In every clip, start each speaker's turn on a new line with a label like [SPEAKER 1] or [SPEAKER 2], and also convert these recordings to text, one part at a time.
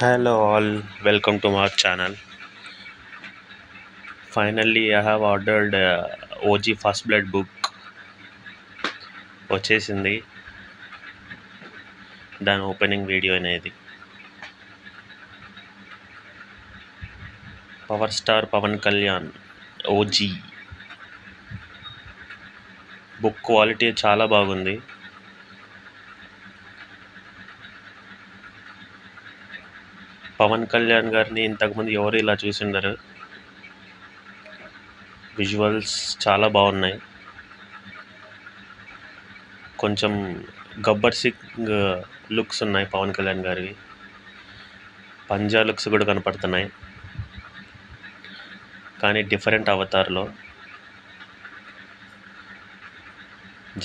[SPEAKER 1] Hello all, welcome to our channel. Finally, I have ordered OG First Blood book. వచ్చేసింది దాని opening video అనేది. Power star Pawan Kalyan OG book quality చాలా బాగుంది. పవన్ కళ్యాణ్ గారిని ఇంతకుముందు ఎవరు ఇలా చూసిండరు. విజువల్స్ చాలా బాగున్నాయి. కొంచెం గబ్బర్ సింగ్ లుక్స్ ఉన్నాయి పవన్ కళ్యాణ్ గారివి. పంజా లుక్స్ కూడా కనపడుతున్నాయి, కానీ డిఫరెంట్ అవతార్లో.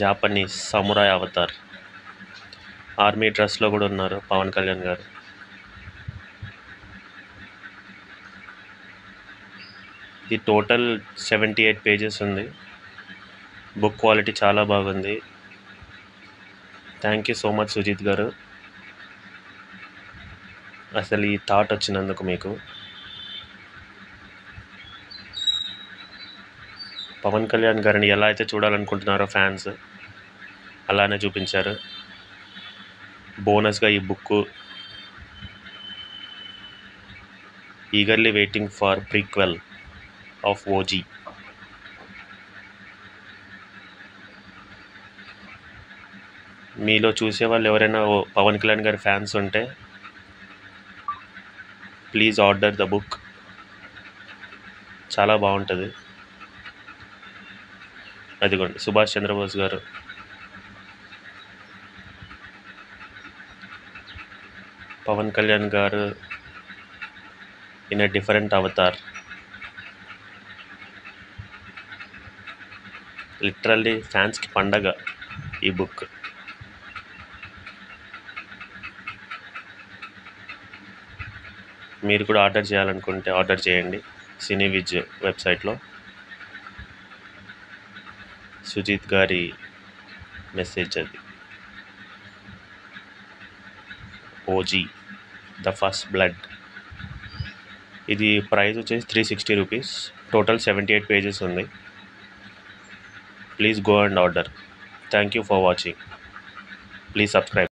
[SPEAKER 1] జాపనీస్ సమురాయ్ అవతార్, ఆర్మీ డ్రెస్లో కూడా ఉన్నారు పవన్ కళ్యాణ్ గారు. ఇది టోటల్ 78 పేజెస్ ఉంది. బుక్ క్వాలిటీ చాలా బాగుంది. Thank you so much Sujith garu, అసలు ఈ థాట్ వచ్చినందుకు మీకు. పవన్ కళ్యాణ్ గారిని ఎలా అయితే చూడాలనుకుంటున్నారో ఫ్యాన్స్, అలానే చూపించారు. బోనస్గా ఈ book, eagerly waiting for prequel of OG. మీలో చూసే వాళ్ళు ఎవరైనా పవన్ కళ్యాణ్ గారి ఫ్యాన్స్ ఉంటే ప్లీజ్ ఆర్డర్ ద బుక్. చాలా బాగుంటుంది. అదిగోండి సుభాష్ చంద్రబోస్ గారు, పవన్ కళ్యాణ్ గారు in a different Avatar. Literally ఫ్యాన్స్కి పండగ ఈ బుక్. మీరు కూడా ఆర్డర్ చేయాలనుకుంటే ఆర్డర్ చేయండి సినీ విజ్ వెబ్సైట్లో. సుజిత్ గారి మెసేజ్ అది. OG the first blood. ఇది ప్రైస్ వచ్చేసి 360 రూపీస్. టోటల్ 78 పేజెస్ ఉంది. Please go and order. Thank you for watching. Please subscribe.